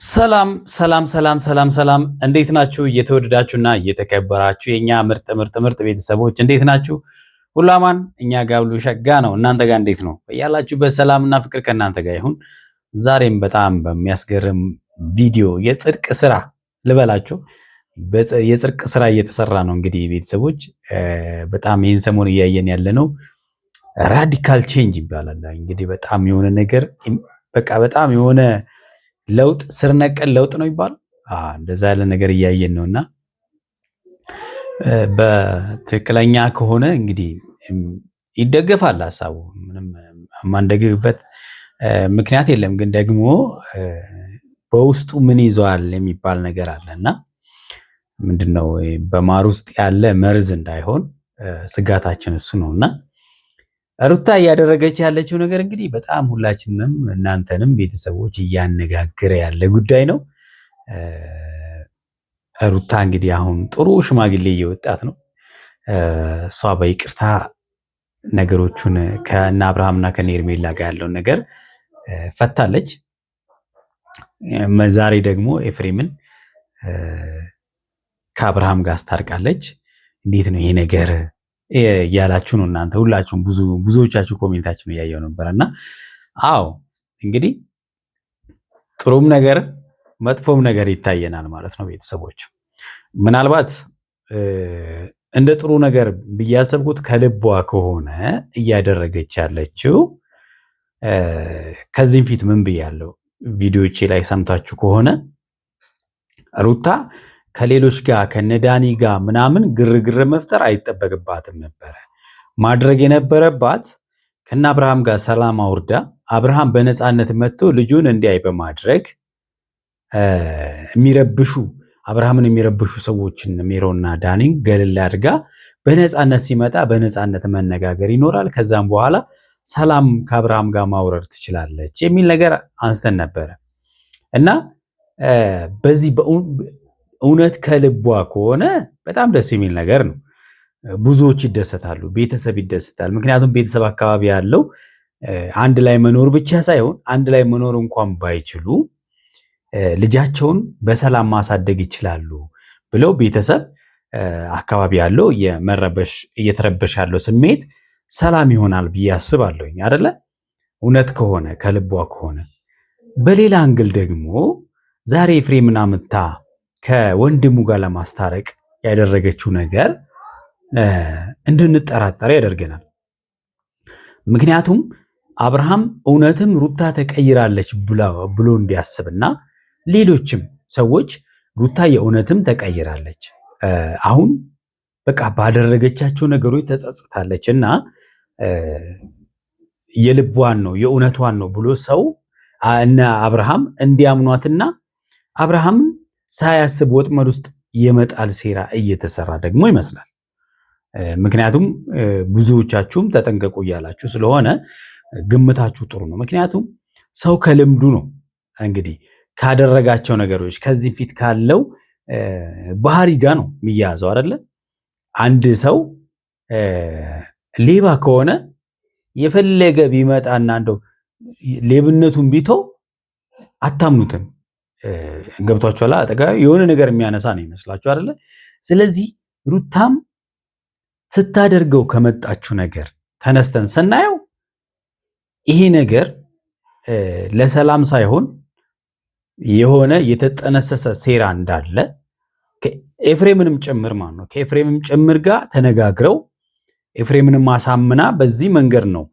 ሰላም ሰላም ሰላም ሰላም ሰላም እንዴት ናችሁ? እየተወደዳችሁና እየተከበራችሁ የኛ ምርጥ ቤተሰቦች እንዴት ናችሁ? ሁሉ አማን? እኛ ጋር ሁሉ ሸጋ ነው። እናንተ ጋር እንዴት ነው? ያላችሁበት ሰላምና ፍቅር ከእናንተ ጋር ይሁን። ዛሬም በጣም በሚያስገርም ቪዲዮ የጽድቅ ስራ ልበላችሁ፣ የጽድቅ ስራ እየተሰራ ነው። እንግዲህ ቤተሰቦች በጣም ይህን ሰሞን እያየን ያለነው ራዲካል ቼንጅ ይባላል። እንግዲህ በጣም የሆነ ነገር በጣም የሆነ ለውጥ ስር ነቀል ለውጥ ነው ይባላል። እንደዛ ያለ ነገር እያየን ነውና በትክክለኛ ከሆነ እንግዲህ ይደገፋል ሐሳቡ። ምንም ማንደግፍበት ምክንያት የለም። ግን ደግሞ በውስጡ ምን ይዟል የሚባል ነገር አለና ምንድነው በማር ውስጥ ያለ መርዝ እንዳይሆን ስጋታችን እሱ ነውና ሩታ እያደረገች ያለችው ነገር እንግዲህ በጣም ሁላችንም እናንተንም ቤተሰቦች እያነጋገረ ያለ ጉዳይ ነው። ሩታ እንግዲህ አሁን ጥሩ ሽማግሌ እየወጣት ነው። እሷ በይቅርታ ነገሮቹን ከእነ አብርሃምና ከነ ኤርሜላ ጋር ያለውን ነገር ፈታለች። ዛሬ ደግሞ ኤፍሬምን ከአብርሃም ጋር አስታርቃለች። እንዴት ነው ይሄ ነገር እያላችሁ ነው እናንተ ሁላችሁም ብዙዎቻችሁ ኮሜንታችሁን እያየው ነበርና፣ አዎ እንግዲህ ጥሩም ነገር መጥፎም ነገር ይታየናል ማለት ነው። ቤተሰቦች ምናልባት እንደ ጥሩ ነገር ብያሰብኩት ከልቧ ከሆነ እያደረገች ያለችው ከዚህም ፊት ምን ብያለሁ ቪዲዮቼ ላይ ሰምታችሁ ከሆነ ሩታ ከሌሎች ጋር ከነዳኒ ጋር ምናምን ግርግር መፍጠር አይጠበቅባትም ነበረ። ማድረግ የነበረባት ከነ አብርሃም ጋር ሰላም አውርዳ አብርሃም በነፃነት መጥቶ ልጁን እንዲያይ በማድረግ የሚረብሹ አብርሃምን የሚረብሹ ሰዎችን ሜሮና ዳኒን ገለል አድርጋ በነፃነት ሲመጣ በነፃነት መነጋገር ይኖራል። ከዛም በኋላ ሰላም ከአብርሃም ጋር ማውረድ ትችላለች የሚል ነገር አንስተን ነበረ እና በዚህ እውነት ከልቧ ከሆነ በጣም ደስ የሚል ነገር ነው። ብዙዎች ይደሰታሉ፣ ቤተሰብ ይደሰታል። ምክንያቱም ቤተሰብ አካባቢ ያለው አንድ ላይ መኖር ብቻ ሳይሆን አንድ ላይ መኖር እንኳን ባይችሉ ልጃቸውን በሰላም ማሳደግ ይችላሉ ብለው ቤተሰብ አካባቢ ያለው እየተረበሽ ያለው ስሜት ሰላም ይሆናል ብዬ አስባለሁኝ አይደለ? እውነት ከሆነ ከልቧ ከሆነ። በሌላ አንግል ደግሞ ዛሬ ኤፍሬምን አምጥታ ከወንድሙ ጋር ለማስታረቅ ያደረገችው ነገር እንድንጠራጠር ያደርገናል። ምክንያቱም አብርሃም እውነትም ሩታ ተቀይራለች ብሎ እንዲያስብና ሌሎችም ሰዎች ሩታ የእውነትም ተቀይራለች አሁን በቃ ባደረገቻቸው ነገሮች ተጸጽታለች እና የልቧን ነው የእውነቷን ነው ብሎ ሰው እና አብርሃም እንዲያምኗትና አብርሃም ሳያስብ ወጥመድ ውስጥ የመጣል ሴራ እየተሰራ ደግሞ ይመስላል። ምክንያቱም ብዙዎቻችሁም ተጠንቀቁ እያላችሁ ስለሆነ ግምታችሁ ጥሩ ነው። ምክንያቱም ሰው ከልምዱ ነው እንግዲህ ካደረጋቸው ነገሮች ከዚህ ፊት ካለው ባህሪ ጋር ነው የሚያዘው አይደለ? አንድ ሰው ሌባ ከሆነ የፈለገ ቢመጣና እንደው ሌብነቱን ቢተው አታምኑትም። ገብቷችኋል? አጠገብ የሆነ ነገር የሚያነሳ ነው ይመስላችሁ አይደለ? ስለዚህ ሩታም ስታደርገው ከመጣችሁ ነገር ተነስተን ስናየው ይሄ ነገር ለሰላም ሳይሆን የሆነ የተጠነሰሰ ሴራ እንዳለ ኤፍሬምንም ጭምር ማለት ነው ከኤፍሬምም ጭምር ጋር ተነጋግረው ኤፍሬምንም ማሳምና በዚህ መንገድ ነው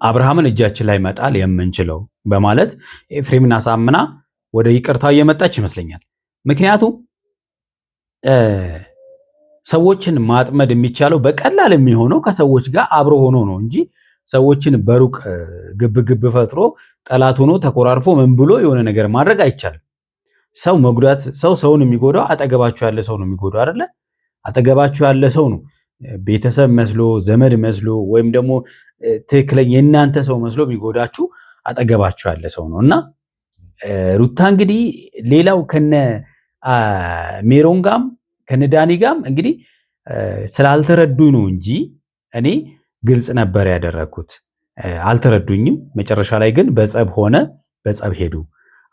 አብርሃምን እጃችን ላይ መጣል የምንችለው በማለት ኤፍሬምን አሳምና ወደ ይቅርታው እየመጣች ይመስለኛል። ምክንያቱም ሰዎችን ማጥመድ የሚቻለው በቀላል የሚሆነው ከሰዎች ጋር አብሮ ሆኖ ነው እንጂ ሰዎችን በሩቅ ግብ ፈጥሮ ጠላት ሆኖ ተኮራርፎ ምን ብሎ የሆነ ነገር ማድረግ አይቻልም። ሰው መጉዳት ሰውን የሚጎዳው አጠገባችሁ ያለ ሰው ነው የሚጎዳው አይደለ? አጠገባችሁ ያለ ሰው ነው ቤተሰብ መስሎ ዘመድ መስሎ ወይም ደግሞ ትክክለኛ የእናንተ ሰው መስሎ የሚጎዳችሁ አጠገባችሁ ያለ ሰው ነው እና ሩታ እንግዲህ ሌላው ከነ ሜሮን ጋም ከነ ዳኒ ጋም እንግዲህ ስላልተረዱኝ ነው እንጂ እኔ ግልጽ ነበር ያደረኩት። አልተረዱኝም። መጨረሻ ላይ ግን በጸብ ሆነ በጸብ ሄዱ።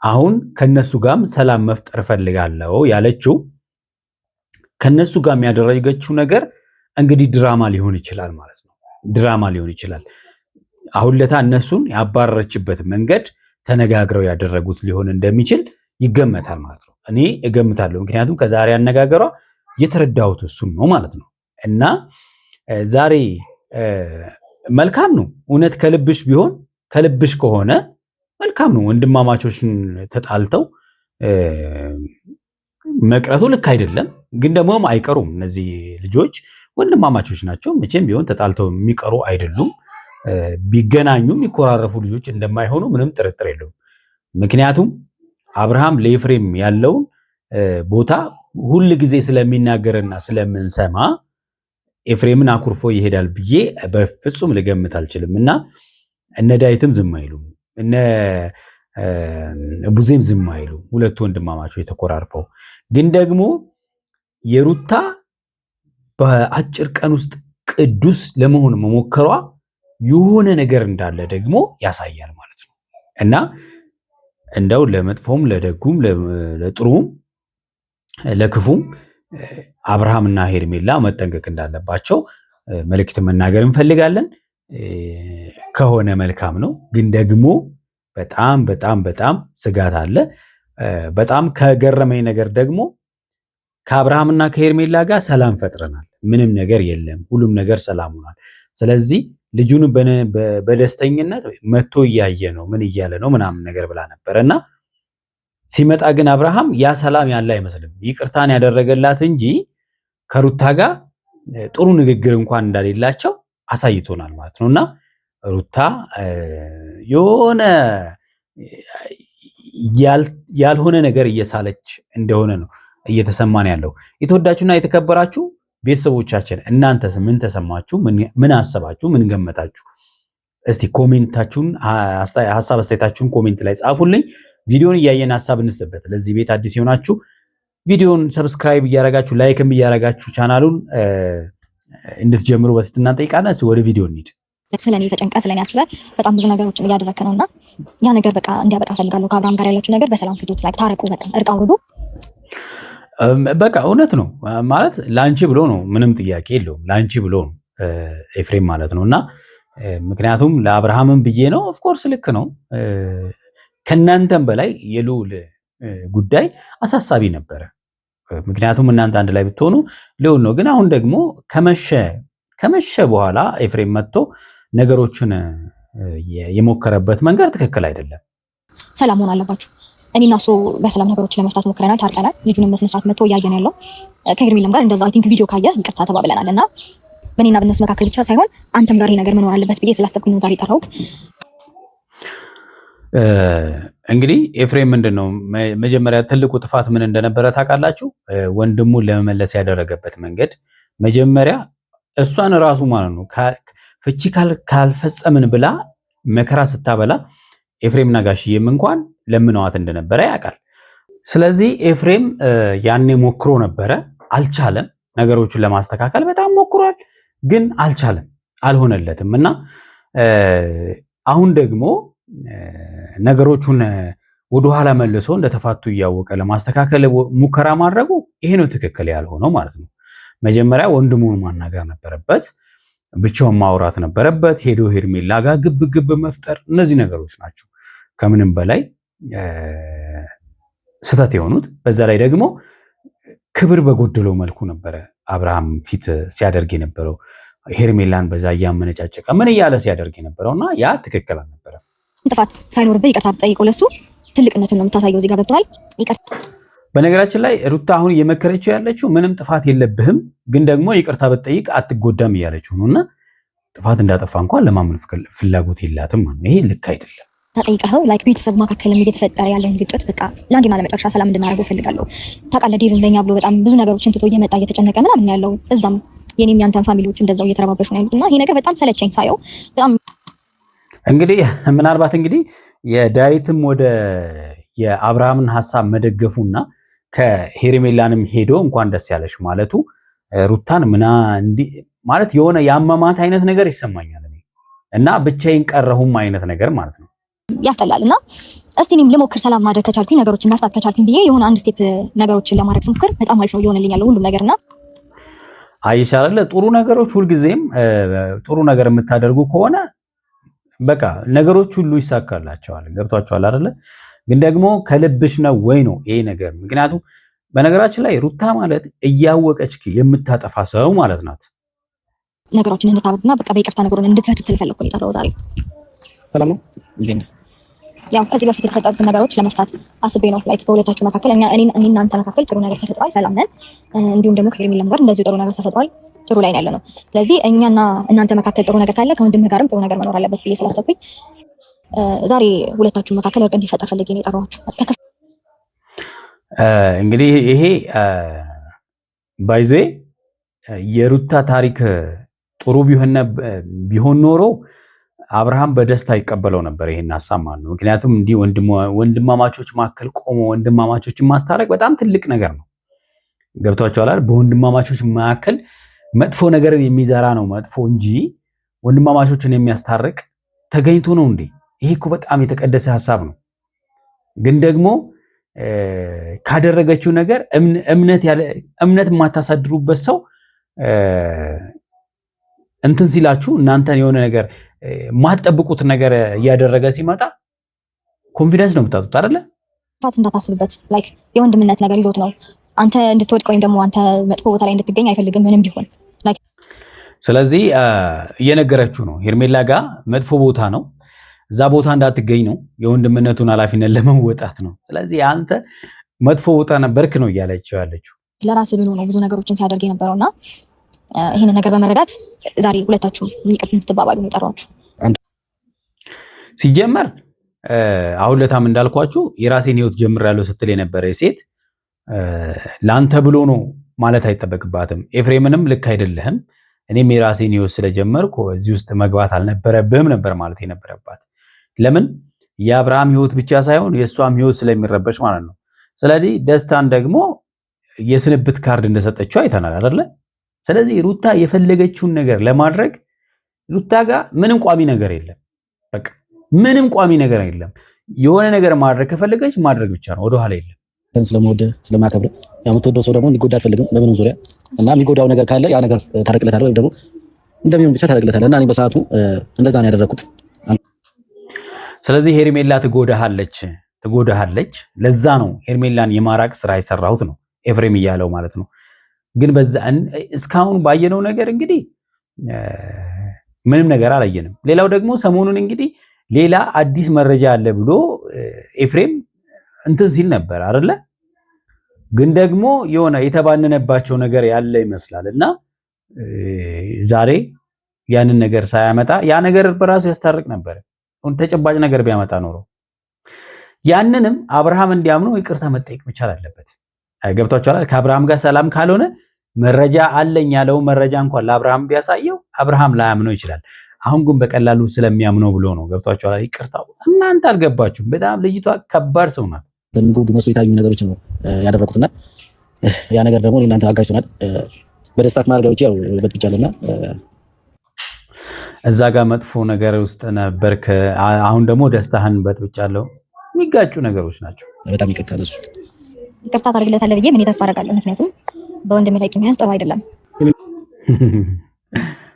አሁን ከነሱ ጋርም ሰላም መፍጠር ፈልጋለሁ ያለችው ከነሱ ጋር ያደረገችው ነገር እንግዲህ ድራማ ሊሆን ይችላል ማለት ነው። ድራማ ሊሆን ይችላል። አሁን ለታ እነሱን ያባረረችበት መንገድ ተነጋግረው ያደረጉት ሊሆን እንደሚችል ይገመታል ማለት ነው። እኔ እገምታለሁ፣ ምክንያቱም ከዛሬ አነጋገሯ የተረዳሁት እሱን ነው ማለት ነው። እና ዛሬ መልካም ነው እውነት ከልብሽ ቢሆን ከልብሽ ከሆነ መልካም ነው። ወንድማማቾችን ተጣልተው መቅረቱ ልክ አይደለም፣ ግን ደግሞ አይቀሩም። እነዚህ ልጆች ወንድማማቾች ናቸው። መቼም ቢሆን ተጣልተው የሚቀሩ አይደሉም። ቢገናኙ የሚኮራረፉ ልጆች እንደማይሆኑ ምንም ጥርጥር የለውም። ምክንያቱም አብርሃም ለኤፍሬም ያለውን ቦታ ሁል ጊዜ ስለሚናገርና ስለምንሰማ ኤፍሬምን አኩርፎ ይሄዳል ብዬ በፍጹም ልገምት አልችልም። እና እነ ዳዊትም ዝም አይሉም፣ እነ ቡዜም ዝም አይሉ። ሁለቱ ወንድማማቾች የተኮራርፈው ግን ደግሞ የሩታ በአጭር ቀን ውስጥ ቅዱስ ለመሆን መሞከሯ የሆነ ነገር እንዳለ ደግሞ ያሳያል ማለት ነው። እና እንደው ለመጥፎም ለደጉም ለጥሩም ለክፉም አብርሃምና ሄርሜላ መጠንቀቅ እንዳለባቸው መልእክት መናገር እንፈልጋለን። ከሆነ መልካም ነው፣ ግን ደግሞ በጣም በጣም በጣም ስጋት አለ። በጣም ከገረመኝ ነገር ደግሞ ከአብርሃምና ከሄርሜላ ጋር ሰላም ፈጥረናል፣ ምንም ነገር የለም፣ ሁሉም ነገር ሰላም ሆኗል። ስለዚህ ልጁን በደስተኝነት መጥቶ እያየ ነው ምን እያለ ነው ምናምን ነገር ብላ ነበር እና ሲመጣ ግን አብርሃም ያ ሰላም ያለ አይመስልም። ይቅርታን ያደረገላት እንጂ ከሩታ ጋር ጥሩ ንግግር እንኳን እንዳሌላቸው አሳይቶናል ማለት ነው። እና ሩታ የሆነ ያልሆነ ነገር እየሳለች እንደሆነ ነው እየተሰማን ያለው። የተወዳችሁና የተከበራችሁ ቤተሰቦቻችን እናንተስ ምን ተሰማችሁ? ምን አሰባችሁ? ምን ገመታችሁ? እስቲ ኮሜንታችሁን ሐሳብ አስተያየታችሁን ኮሜንት ላይ ጻፉልኝ። ቪዲዮን እያየን ሐሳብ እንስጥበት። ለዚህ ቤት አዲስ የሆናችሁ ቪዲዮን ሰብስክራይብ እያረጋችሁ ላይክም እያረጋችሁ ቻናሉን እንድትጀምሩ በትህትና እንጠይቃለን። ወደ ቪዲዮ እንሂድ። ስለኔ ተጨንቀ ስለኔ አስበ በጣም ብዙ ነገሮችን እያደረከ ነውና ያ ነገር በቃ እንዲያበቃ ፈልጋለሁ። ከአብርሃም ጋር ያላችሁ ነገር በሰላም ፍቱት፣ ላይ ታረቁ፣ በቃ እርቅ አውርዱ። በቃ እውነት ነው ማለት ላንቺ ብሎ ነው፣ ምንም ጥያቄ የለውም። ላንቺ ብሎ ነው ኤፍሬም ማለት ነውና ምክንያቱም ለአብርሃምም ብዬ ነው። ኦፍ ኮርስ ልክ ነው። ከናንተም በላይ የልዑል ጉዳይ አሳሳቢ ነበረ። ምክንያቱም እናንተ አንድ ላይ ብትሆኑ ልዑል ነው። ግን አሁን ደግሞ ከመሸ በኋላ ኤፍሬም መጥቶ ነገሮችን የሞከረበት መንገድ ትክክል አይደለም። ሰላም መሆን አለባችሁ። እኔና እሱ በሰላም ነገሮችን ለመፍታት ሞክረናል፣ ታርቀናል። ልጁንም በስነ ስርዓት መጥቶ እያየን ያለው ከሄርሜላም ጋር እንደዛ አይ ቲንክ ቪዲዮ ካየ ይቅርታ ተባብለናል። እና በእኔና በእነሱ መካከል ብቻ ሳይሆን አንተም ጋር ይሄ ነገር መኖር አለበት ብዬ ስላሰብኩኝ ነው ዛሬ ጠራሁት። እንግዲህ ኤፍሬም ምንድነው መጀመሪያ ትልቁ ጥፋት ምን እንደነበረ ታውቃላችሁ? ወንድሙን ለመመለስ ያደረገበት መንገድ መጀመሪያ እሷን ራሱ ማለት ነው ፍቺ ካልፈጸምን ብላ መከራ ስታበላ ኤፍሬምና ጋሽዬም እንኳን ለምነዋት እንደነበረ ያውቃል። ስለዚህ ኤፍሬም ያኔ ሞክሮ ነበረ፣ አልቻለም። ነገሮችን ለማስተካከል በጣም ሞክሯል፣ ግን አልቻለም፣ አልሆነለትም። እና አሁን ደግሞ ነገሮቹን ወደኋላ መልሶ እንደተፋቱ እያወቀ ለማስተካከል ሙከራ ማድረጉ ይሄ ነው ትክክል ያልሆነው ማለት ነው። መጀመሪያ ወንድሙን ማናገር ነበረበት፣ ብቻውን ማውራት ነበረበት። ሄዶ ሄርሜላ ጋር ግብ መፍጠር፣ እነዚህ ነገሮች ናቸው ከምንም በላይ ስህተት የሆኑት። በዛ ላይ ደግሞ ክብር በጎደለው መልኩ ነበረ አብርሃም ፊት ሲያደርግ የነበረው፣ ሄርሜላን በዛ እያመነጫጨቀ ምን እያለ ሲያደርግ የነበረውና ያ ትክክል አልነበረም። ጥፋት ሳይኖርብህ ይቅርታ ብትጠይቀው ለሱ ትልቅነትን ነው የምታሳየው። እዚህ ጋር ገብቶሃል። በነገራችን ላይ ሩታ አሁን እየመከረችው ያለችው ምንም ጥፋት የለብህም፣ ግን ደግሞ ይቅርታ ብትጠይቅ አትጎዳም እያለችው ነው። እና ጥፋት እንዳጠፋ እንኳን ለማመን ፍላጎት የላትም ማለት ነው። ይሄ ልክ አይደለም። ተጠይቀኸው ላይክ ቤተሰብ መካከልም እየተፈጠረ ያለውን ግጭት በቃ ለአንዴና ለመጨረሻ ሰላም እንድናደርገው እፈልጋለሁ። ታውቃለህ ዴቭም ለኛ ብሎ በጣም ብዙ ነገሮችን ትቶ እየመጣ እየተጨነቀ ምናምን ያለው እዛም የኔም ያንተን ፋሚሊዎች እንደዛው እየተረባበሹ ነው ያሉት እና ይሄ ነገር በጣም ሰለቸኝ ሳየው በጣም እንግዲህ ምናልባት እንግዲህ የዳዊትም ወደ የአብርሃምን ሐሳብ መደገፉና ከሄርሜላንም ሄዶ እንኳን ደስ ያለሽ ማለቱ ሩታን ማለት የሆነ ያመማት አይነት ነገር ይሰማኛል እና ብቻዬን ቀረሁም አይነት ነገር ማለት ነው። ያስጠላል። እና እስቲ እኔም ልሞክር ሰላም ማድረግ ከቻልኩኝ ነገሮችን መፍታት ከቻልኩኝ ብዬ የሆነ አንድ ስቴፕ ነገሮችን ለማድረግ ስሞክር በጣም አሪፍ ነው ይሆንልኛል ሁሉም ነገርና አይሻላል። ጥሩ ነገሮች ሁልጊዜም ጥሩ ነገር የምታደርጉ ከሆነ በቃ ነገሮች ሁሉ ይሳካላቸዋል። ገብቷቸዋል አይደለ? ግን ደግሞ ከልብሽ ነው ወይ ነው ይሄ ነገር? ምክንያቱም በነገራችን ላይ ሩታ ማለት እያወቀች የምታጠፋ ሰው ማለት ናት። ነገሮችን እንድታወቅና በቃ በይቅርታ ነገሩን እንድትፈቱት ስለፈለኩ ነው የጠራው ዛሬ። ሰላም ነው እንዴ? ያው ከዚህ በፊት የተፈጠሩትን ነገሮች ለመፍታት አስቤ ነው። ላይክ በሁለታችሁ መካከል እኔ እናንተ መካከል ጥሩ ነገር ተፈጥሯል፣ ሰላም ነን። እንዲሁም ደግሞ ከሄርሜላም ጋር እንደዚሁ ጥሩ ነገር ተፈጥሯል፣ ጥሩ ላይ ያለ ነው። ስለዚህ እኛና እናንተ መካከል ጥሩ ነገር ካለ ከወንድምህ ጋርም ጥሩ ነገር መኖር አለበት ብዬ ስላሰብኩኝ ዛሬ ሁለታችሁ መካከል እርቅ እንዲፈጠር ፈልጌ ነው የጠራኋችሁ። እንግዲህ ይሄ ባይዜ የሩታ ታሪክ ጥሩ ቢሆን ኖሮ አብርሃም በደስታ ይቀበለው ነበር ይሄን ሐሳብ ማለት ነው። ምክንያቱም እንዲህ ወንድማማቾች መካከል ቆሞ ወንድማማቾችን ማስታረቅ በጣም ትልቅ ነገር ነው። ገብቷቸዋል። በወንድማማቾች መካከል መጥፎ ነገርን የሚዘራ ነው መጥፎ እንጂ ወንድማማቾችን የሚያስታርቅ ተገኝቶ ነው እንዴ? ይሄ እኮ በጣም የተቀደሰ ሐሳብ ነው። ግን ደግሞ ካደረገችው ነገር እምነት የማታሳድሩበት ሰው እንትን ሲላችሁ እናንተን የሆነ ነገር ማትጠብቁት ነገር እያደረገ ሲመጣ ኮንፊደንስ ነው የምታጡት አይደለ? ፋት እንዳታስብበት ላይክ የወንድምነት ነገር ይዞት ነው አንተ እንድትወድቅ ወይም ደግሞ አንተ መጥፎ ቦታ ላይ እንድትገኝ አይፈልግም ምንም ቢሆን ላይክ። ስለዚህ እየነገረችው ነው ሄርሜላ ጋር መጥፎ ቦታ ነው፣ እዛ ቦታ እንዳትገኝ ነው፣ የወንድምነቱን ኃላፊነት ለመወጣት ነው። ስለዚህ አንተ መጥፎ ቦታ ነበርክ ነው እያለችው ያለችው። ለራስ ብሎ ነው ብዙ ነገሮችን ሲያደርግ የነበረውና ይሄን ነገር በመረዳት ዛሬ ሁለታችሁም ይቅርታ እንድትባባሉ ነው የጠራኋችሁ። ሲጀመር አሁን ለታም እንዳልኳችሁ የራሴን ህይወት ጀምሬያለሁ ስትል የነበረ ሴት ላንተ ብሎ ነው ማለት አይጠበቅባትም። ኤፍሬምንም ልክ አይደለህም፣ እኔም የራሴን ህይወት ስለጀመርኩ እዚህ ውስጥ መግባት አልነበረብህም ነበር ማለት የነበረባት። ለምን የአብርሃም ህይወት ብቻ ሳይሆን የእሷም ህይወት ስለሚረበሽ ማለት ነው። ስለዚህ ደስታን ደግሞ የስንብት ካርድ እንደሰጠችው አይተናል አይደለ? ስለዚህ ሩታ የፈለገችውን ነገር ለማድረግ ሩታ ጋር ምንም ቋሚ ነገር የለም። በቃ ምንም ቋሚ ነገር የለም። የሆነ ነገር ማድረግ ከፈለገች ማድረግ ብቻ ነው፣ ወደኋላ የለም። ስለምወደው ስለማከብረው የምትወደው ሰው ደግሞ እንዲጎዳ አትፈልግም በምንም ዙሪያ እና የሚጎዳው ነገር ካለ ያ ነገር ታረቅለታለህ ወይም ደግሞ እንደሚሆን ብቻ ታረቅለታለህ እና እኔ በሰዓቱ እንደዛ ነው ያደረኩት። ስለዚህ ሄርሜላ ትጎዳሃለች። ለዛ ነው ሄርሜላን የማራቅ ስራ የሰራሁት ነው ኤፍሬም እያለው ማለት ነው። ግን በዛ እስካሁን ባየነው ነገር እንግዲህ ምንም ነገር አላየንም። ሌላው ደግሞ ሰሞኑን እንግዲህ ሌላ አዲስ መረጃ አለ ብሎ ኤፍሬም እንትን ሲል ነበር አይደለ? ግን ደግሞ የሆነ የተባነነባቸው ነገር ያለ ይመስላል እና ዛሬ ያንን ነገር ሳያመጣ ያ ነገር በራሱ ያስታርቅ ነበር። ተጨባጭ ነገር ቢያመጣ ኖሮ ያንንም አብርሃም እንዲያምነው ይቅርታ መጠየቅ መቻል አለበት። ገብቷችኋል? ከአብርሃም ጋር ሰላም ካልሆነ መረጃ አለኝ ያለው መረጃ እንኳን ለአብርሃም ቢያሳየው አብርሃም ላያምነው ይችላል። አሁን ግን በቀላሉ ስለሚያምነው ብሎ ነው። ገብቷችኋል? ይቅርታው እናንተ አልገባችሁም። በጣም ልጅቷ ከባድ ሰው ናት። በሚጎዱ መስሎ የታዩ ነገሮች ነው ያደረኩትና ያ ነገር ደግሞ እናንተ አጋጭቶናል። በደስታ ማርጋዎች ያው በጥብጫለና እዛ ጋር መጥፎ ነገር ውስጥ ነበርክ። አሁን ደግሞ ደስታህን በጥብጫለሁ። የሚጋጩ ነገሮች ናቸው። በጣም ይቅርታ ለሱ ይቅርታ ታደርግለታለህ ብዬ ምን ተስፋ አደርጋለሁ። ምክንያቱም በወንድሜ ላይ ቂም መያዝ ጥሩ አይደለም።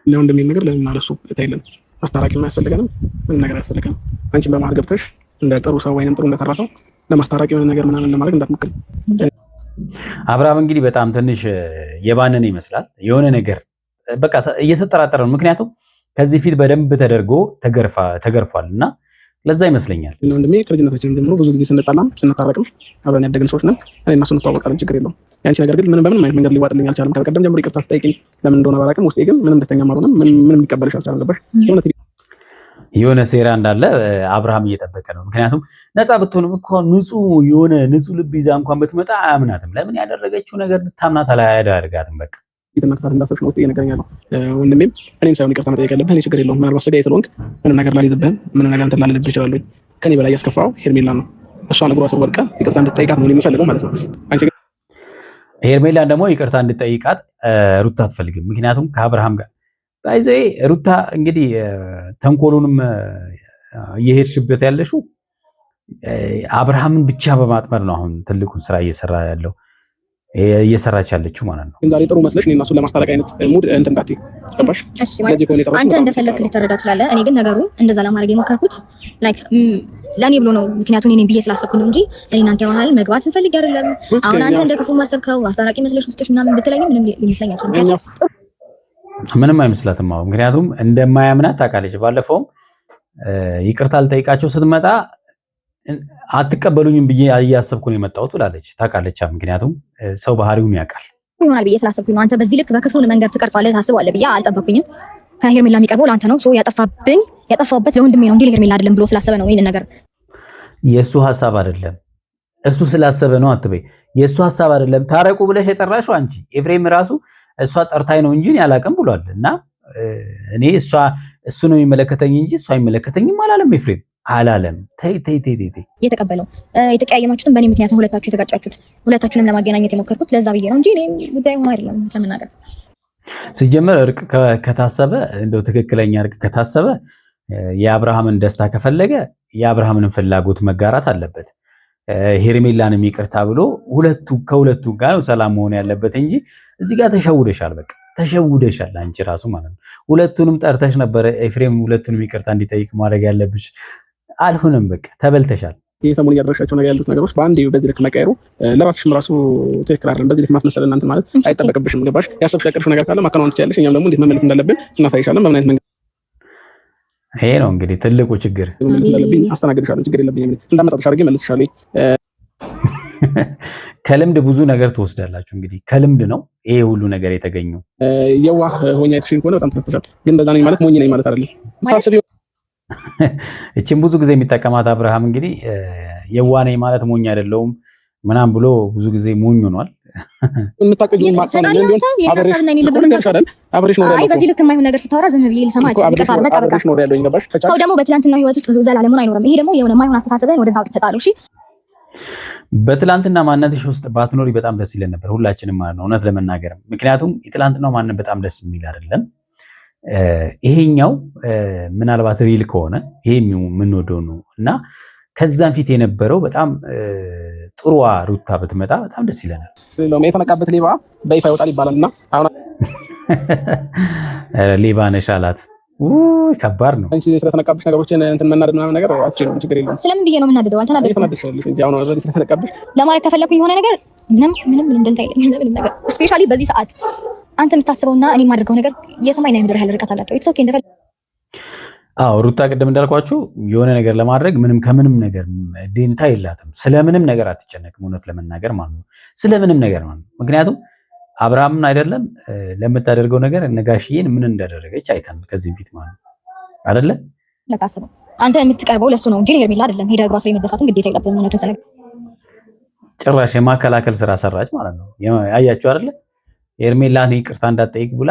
ለወንድሜ ነገር ለምን ማለሱ አይደለም። ማስታረቅ የማያስፈልገንም ምን ነገር ያስፈልገንም። አንቺን በመሀል ገብተሽ እንደ ጥሩ ሰው ወይንም ጥሩ እንደሰራ ሰው ለማስታረቅ የሆነ ነገር ምናምን ለማድረግ እንዳትሞክሪ። አብርሃም እንግዲህ በጣም ትንሽ የባነነ ይመስላል። የሆነ ነገር በቃ እየተጠራጠረ ነው። ምክንያቱም ከዚህ ፊት በደንብ ተደርጎ ተገርፏል እና ለዛ ይመስለኛል። ወንድሜ ከልጅነታችን ጀምሮ ብዙ ጊዜ ስንጣላም ስንታረቅም አብረን ያደግን ሰዎች ነን። እኔ እና እሱ እንተዋወቃለን፣ ችግር የለውም። ያንቺ ነገር ግን ምንም በምንም አይነት መንገድ ሊዋጥልኝ አልቻለም። ከቀደም ጀምሮ ይቅርታ ስጠይቅኝ ለምን እንደሆነ ባላውቅም ውስጤ ግን ምንም ደስተኛ አልሆነም። ምንም ሊቀበልሽ አልቻለም። ገባሽ? የሆነ ሴራ እንዳለ አብርሃም እየጠበቀ ነው። ምክንያቱም ነፃ ብትሆንም እኮ ንጹህ ልብ ይዛ እንኳን ብትመጣ አያምናትም። ለምን ያደረገችው ነገር ልታምናት አላያደርጋትም። በቃ ይተናከራል እንዳሰብሽ ነው ውስጤ እየነገረኛል። ወንድሜም እኔን ሳይሆን ይቅርታ መጠየቅ ያለብህ እኔ ችግር የለውም። ምናልባት ስጋዬ ስለሆንክ ምንም ነገር ላልይዝብህም ምንም ነገር እንትን ላልልብህ እችላለሁ። ከኔ በላይ ያስከፋው ሄርሜላ ነው። እሷን እግሯ ስር ወድቃ ይቅርታ እንድትጠይቃት ነው የሚፈልገው ማለት ነው። አንቺ ሄርሜላን ደግሞ ይቅርታ እንድትጠይቃት ሩታ አትፈልግም። ምክንያቱም ከአብርሃም ጋር ባይዘ ሩታ እንግዲህ ተንኮሉንም እየሄድሽበት ያለሽው አብርሃምን ብቻ በማጥመር ነው አሁን ትልቁን ስራ እየሰራች ያለችው ማለት ነው። ዛሬ ጥሩ መስለሽ እኔና እሱን ለማስታረቅ አይነት ሙድ እንትን እንዳትዪ ገባሽ? አንተ እንደፈለክ ልትረዳ ትችላለህ። እኔ ግን ነገሩ እንደዛ ለማድረግ የሞከርኩት ላይክ ለኔ ብሎ ነው። ምክንያቱም እኔ ብዬ ስላሰብኩ ነው እንጂ እኔ እናንተ መሀል መግባት እንፈልግ አይደለም። አሁን አንተ እንደ ክፉ ማሰብከው አስታራቂ መስለሽ ውስጥሽ ምናምን ብትለኝ ምንም ይመስለኛል። ምንም አይመስላትም። አሁን ምክንያቱም እንደማያምናት ታውቃለች። ባለፈውም ይቅርታ ልጠይቃቸው ስትመጣ አትቀበሉኝም ብዬ እያሰብኩ ነው የመጣሁት ብላለች። ታውቃለች። ምክንያቱም ሰው ባህሪውን ያውቃል። ይሆናል ብዬ ስላሰብኩኝ ነው። አንተ በዚህ ልክ በክፉ መንገድ ትቀርጻለህ ታስባለህ ብዬ አልጠበኩኝም። ከሄርሜላ የሚቀርበው ለአንተ ነው። ያጠፋበት ለወንድሜ ነው እንጂ ለሄርሜላ አይደለም ብሎ ስላሰበ ነው ይሄን ነገር። የእሱ ሀሳብ አይደለም እሱ ስላሰበ ነው አትበይ። የእሱ ሀሳብ አይደለም። ታረቁ ብለሽ የጠራሽው አንቺ። ኤፍሬም ራሱ እሷ ጠርታኝ ነው እንጂ አላውቅም ብሏል። እና እኔ እሱ ነው የሚመለከተኝ እንጂ እሱ አይመለከተኝም አላለም። ኤፍሬም አላለም። ተይ የተቀበለው የተቀያየማችሁትን በእኔ ምክንያት ሁለታችሁ የተጋጫችሁት፣ ሁለታችሁንም ለማገናኘት የሞከርኩት ለዛ ብዬ ነው እንጂ እኔ ጉዳይ ሆኖ አይደለም ስለምናገር። ሲጀመር እርቅ ከታሰበ እንደው ትክክለኛ እርቅ ከታሰበ የአብርሃምን ደስታ ከፈለገ የአብርሃምን ፍላጎት መጋራት አለበት። ሄርሜላንም ይቅርታ ብሎ ከሁለቱ ጋር ሰላም መሆን ያለበት እንጂ እዚህ ጋር ተሸውደሻል። በቃ ተሸውደሻል አንቺ ራሱ ማለት ነው። ሁለቱንም ጠርተሽ ነበረ ኤፍሬም ሁለቱንም ይቅርታ እንዲጠይቅ ማድረግ ያለብሽ። አልሆነም። በቃ ተበልተሻል። ይህ ሰሞኑን እያደረሻቸው ነገር ያሉት ነገሮች በአንድ በዚህ ልክ መቀየሩ ለራስሽም ራሱ ትክክል አይደለም። በዚህ ልክ ማስመሰል እናንተ ማለት አይጠበቅብሽም። ገባሽ? ያሰብሽ ያቀርሽ ነገር ካለ ማከናወን ትችያለሽ። እኛም ደግሞ እንዴት መመለስ እንዳለብን እናሳይሻለን። በምን አይነት መንገድ ይሄ ነው እንግዲህ ትልቁ ችግር። እንዳለብኝ አስተናግድሻለሁ። ችግር የለብኝም። እንዳመጣጥሽ አድርጌ መልስሻለሁ። ከልምድ ብዙ ነገር ትወስዳላችሁ። እንግዲህ ከልምድ ነው ይሄ ሁሉ ነገር የተገኘው። የዋህ ሆኛ የተሽን ከሆነ በጣም ተፈተሻል። ግን እንደዛ ነኝ ማለት ሞኝ ነኝ ማለት አይደለም። እቺም ብዙ ጊዜ የሚጠቀማት አብርሃም እንግዲህ የዋህ ነኝ ማለት ሞኝ አይደለሁም ምናምን ብሎ ብዙ ጊዜ ሞኝ ሆኗል። በዚህ ልክ የማይሆን ነገር ስታወራ ዝም ብዬ ልሰማ ሰው ደግሞ በትላንትና ህይወት ውስጥ ዘላለሙን አይኖርም። ይሄ ደግሞ የሆነ የማይሆን አስተሳሰብህን ወደዛ አውጥተህ እሺ። በትላንትና ማንነትሽ ውስጥ ባትኖሪ በጣም ደስ ይለን ነበር ሁላችንም ማለት ነው፣ እውነት ለመናገር ምክንያቱም የትላንትናው ማንነት በጣም ደስ የሚል አይደለም። ይሄኛው ምናልባት ሪል ከሆነ ይሄ የምንወደው ነው እና ከዛም ፊት የነበረው በጣም ጥሩዋ ሩታ ብትመጣ በጣም ደስ ይለናል። የተነቃበት ሌባ በይፋ ይወጣል ይባላልና አሁን ሌባ ነሽ አላት። ከባድ ነው። አንቺ ስለተነቃብሽ ነገሮችን እንትን መናደድ ምናምን ነገር አትችልም። ችግር የለውም። ስለምን ብዬ ነው የምናደደው? አልተናደድሽ እንጂ አሁን ኦልሬዲ ስለተነቃብሽ ለማድረግ ከፈለኩኝ የሆነ ነገር ምንም እንደንታ አይለኝም። ምንም ነገር ስፔሻሊ በዚህ ሰዓት አንተ የምታስበውና እኔ የማደርገው ነገር የሰማይና የምድር ያህል ርቀት አላቸው። ኢትስ ኦኬ እንደፈለግ። አዎ ሩታ ቅድም እንዳልኳችሁ የሆነ ነገር ለማድረግ ከምንም ነገር ደንታ የላትም። ስለምንም ነገር አትጨነቅም፣ እውነት ለመናገር ማለት ነው። ስለምንም ነገር ማለት ነው። ምክንያቱም አብርሃምን አይደለም ለምታደርገው ነገር ነጋሽዬን ምን እንዳደረገች አይተናል ከዚህ ፊት ማለት ነው አይደለ? ለታስበው አንተ የምትቀርበው ለሱ ነው እንጂ ሄርሜላ አይደለም። ሄዳ እግሯ ስር የመደፋትን ግዴታ የለብህም። እውነቱን ሰነግ ጭራሽ የማከላከል ስራ ሰራች ማለት ነው። አያችሁ አይደለ? ሄርሜላን ይቅርታ እንዳትጠይቅ ብላ።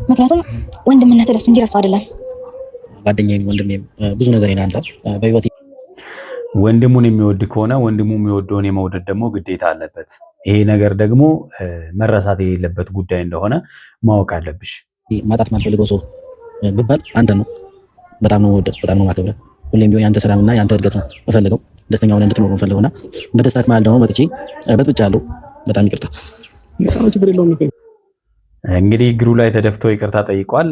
ምክንያቱም ወንድምነት ለሱ እንጂ ለሱ አይደለም። ጓደኛዬም ወንድሜም ብዙ ነገር እናንተ በህይወት ወንድሙን የሚወድ ከሆነ ወንድሙ የሚወደውን የመውደድ ደግሞ ግዴታ አለበት። ይሄ ነገር ደግሞ መረሳት የሌለበት ጉዳይ እንደሆነ ማወቅ አለብሽ። ማጣት ማልፈልገው ሰው ብባል አንተ ነው። በጣም ነው ወደድ፣ በጣም ነው ማከብረ። ሁሌም ቢሆን ያንተ ሰላምና ያንተ እድገት ነው የምፈልገው። ደስተኛ ሆነህ እንድትኖር ነው የምፈልገውና በደስታክ መሀል ደግሞ መጥቼ በጥብጫለሁ። በጣም ይቅርታ። ችግር የለውም። እንግዲህ እግሩ ላይ ተደፍቶ ይቅርታ ጠይቋል።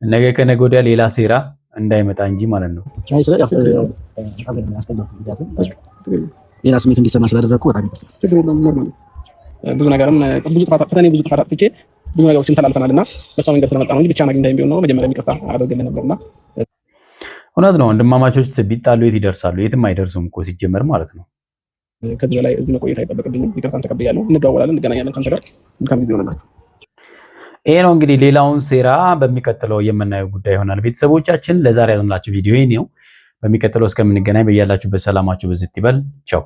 ነገ ከነገ ወዲያ ሌላ ሴራ እንዳይመጣ እንጂ ማለት ነው። ሌላ ስሜት እንዲሰማ ስላደረኩ በጣም ብዙ ነገርም ብዙ ጥፋት አጥፍቼ ብዙ ነገሮችን ተላልፈናልና በሷ መንገድ ስለመጣ ነው እንጂ ብቻ ናግኝ እንዳይም ቢሆን ነው መጀመሪያ ይቅርታ አደርግልህ ነበርና። እውነት ነው። ወንድማማቾች ቢጣሉ የት ይደርሳሉ? የትም አይደርሱም እኮ ሲጀመር ማለት ነው። ከዚህ በላይ እዚህ መቆየት አይጠበቅብኝም። ይቅርታን ተቀብያለሁ። እንደዋወላለን፣ እንገናኛለን። ካንተ ጋር መልካም ጊዜ ይሆንላችሁ። ይሄ ነው እንግዲህ። ሌላውን ሴራ በሚቀጥለው የምናየው ጉዳይ ይሆናል። ቤተሰቦቻችን ለዛሬ ያዝንላችሁ ቪዲዮ ይሄ ነው። በሚቀጥለው እስከምንገናኝ በያላችሁበት ሰላማችሁ ብዝት ይበል። ቻው።